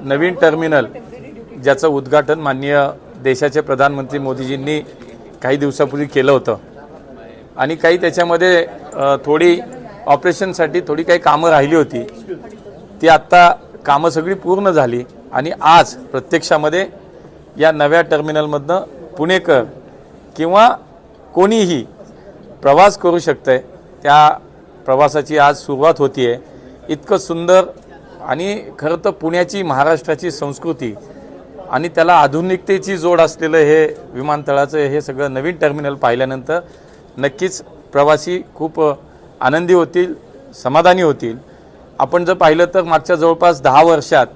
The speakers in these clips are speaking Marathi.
नवीन टर्मिनल ज्याचं उद्घाटन माननीय देशाचे प्रधानमंत्री मोदीजींनी काही दिवसापूर्वी केलं होतं आणि काही त्याच्यामध्ये थोडी ऑपरेशनसाठी थोडी काही कामं राहिली होती, ती आत्ता कामं सगळी पूर्ण झाली आणि आज प्रत्यक्षामध्ये या नव्या टर्मिनलमधनं पुणेकर किंवा कोणीही प्रवास करू शकतंय। त्या प्रवासाची आज सुरुवात होती आहे। इतकं सुंदर आणि खरं तर पुण्याची महाराष्ट्राची संस्कृती आणि त्याला आधुनिकतेची जोड असलेलं हे विमानतळाचं हे सगळं नवीन टर्मिनल पाहिल्यानंतर नक्कीच प्रवासी खूप आनंदी होतील, समाधानी होतील। आपण जर पाहिलं तर मागच्या जवळपास 10 वर्षात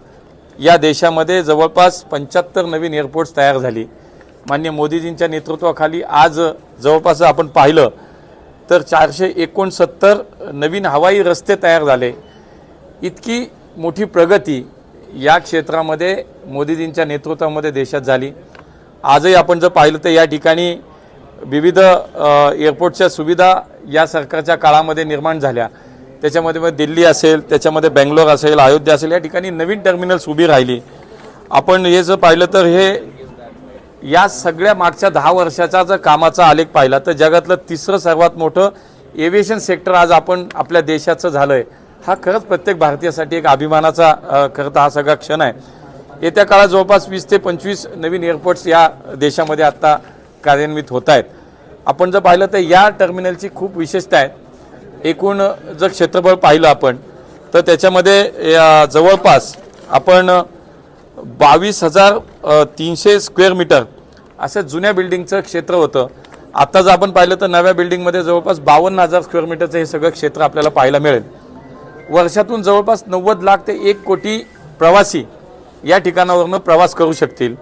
या देशामध्ये जवळपास 75 नवीन एअरपोर्ट्स तयार झाली। माननीय मोदीजींच्या नेतृत्वाखाली आज जवळपास आपण पाहिलं तर 469 नवीन हवाई रस्ते तयार झाले। इतकी मोठी प्रगती या क्षेत्रामध्ये मोदीजींच्या नेतृत्वामध्ये देशात झाली। आजही आपण जर पाहिलं तर या ठिकाणी विविध एअरपोर्टच्या सुविधा या सरकारच्या काळामध्ये निर्माण झाल्या। त्याच्यामध्ये दिल्ली असेल, त्याच्यामध्ये बेंगलोर असेल, अयोध्या असेल, या ठिकाणी नवीन टर्मिनल्स उभी राहिली। आपण हे जर पाहिलं तर हे या सगळ्या मागच्या 10 वर्षाचा जर कामाचा आलेख पाहिला तर जगातलं तिसरं सर्वात मोठं एव्हिएशन सेक्टर आज आपण आपल्या देशाचं झालंय। हा खरंच प्रत्येक भारतीयासाठी एक अभिमानाचा खरं तर हा सगळा क्षण आहे। येत्या काळात जवळपास 20 ते 25 नवीन एअरपोर्ट्स या देशामध्ये आता कार्यान्वित होत आहेत। आपण जर पाहिलं तर या टर्मिनलची खूप विशेषता आहे। एकूण जर क्षेत्रफळ पाहिलं आपण तर त्याच्यामध्ये जवळपास आपण 22,300 स्क्वेअर मीटर असं जुन्या बिल्डिंगचं क्षेत्र होतं। आता जर आपण पाहिलं तर नव्या बिल्डिंगमध्ये जवळपास 52,000 स्क्वेअर मीटरचं हे सगळं क्षेत्र आपल्याला पाहायला मिळेल। वर्षातून जवळपास 90 लाख ते 1 कोटी प्रवासी या ठिकाणावरून प्रवास करू शकतील।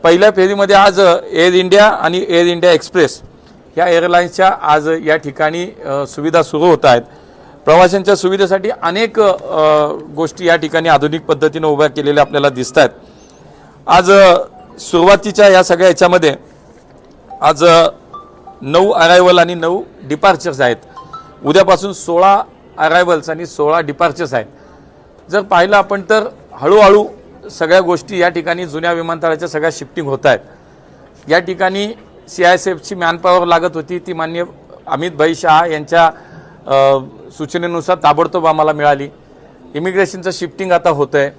पहिल्या फेरीमध्ये आज एअर इंडिया आणि एअर इंडिया एक्सप्रेस या एअरलाइन्सच्या आज या ठिकाणी सुविधा सुरू होत आहेत। प्रवाशांच्या सुविधेसाठी अनेक गोष्टी या ठिकाणी आधुनिक पद्धतीने उभ्या केलेल्या आपल्याला दिसत आहेत। आज सुरुवातीच्या या सगळ्या याच्यामध्ये आज 9 अरायवल आणि 9 डिपार्चर्स आहेत। उद्यापासून 16 अरायवल्स आणि 16 डिपार्चर्स आहेत। जर पाहिलं आपण तर हळूहळू सगळ्या गोष्टी या ठिकाणी जुन्या विमानतळाच्या सगळ्या शिफ्टिंग होत आहेत। या ठिकाणी CISFची मॅनपॉवर लागत होती, ती माननीय अमित भाई शाह यांच्या सूचनेनुसार ताबडतोब आम्हाला मिळाली। इमिग्रेशनचं शिफ्टिंग आता होतं आहे।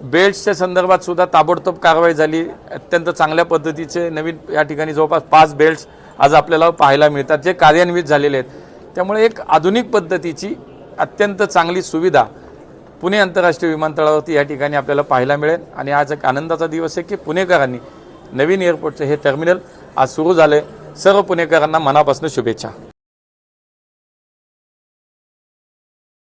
बेल्ट्सच्या संदर्भात सुद्धा ताबडतोब कारवाई झाली। अत्यंत चांगल्या पद्धतीचे नवीन या ठिकाणी जवळपास 5 बेल्ट्स आज आपल्याला पाहायला मिळतात जे कार्यान्वित झालेले आहेत। त्यामुळे एक आधुनिक पद्धतीची अत्यंत चांगली सुविधा पुणे आंतरराष्ट्रीय विमानतळावरती या ठिकाणी आपल्याला पाहायला मिळेल आणि आज एक आनंदाचा दिवस आहे की पुणेकरांनी नवीन एअरपोर्टचं हे टर्मिनल आज सुरू झाले। सर्व पुणेकरांना मनापासून शुभेच्छा।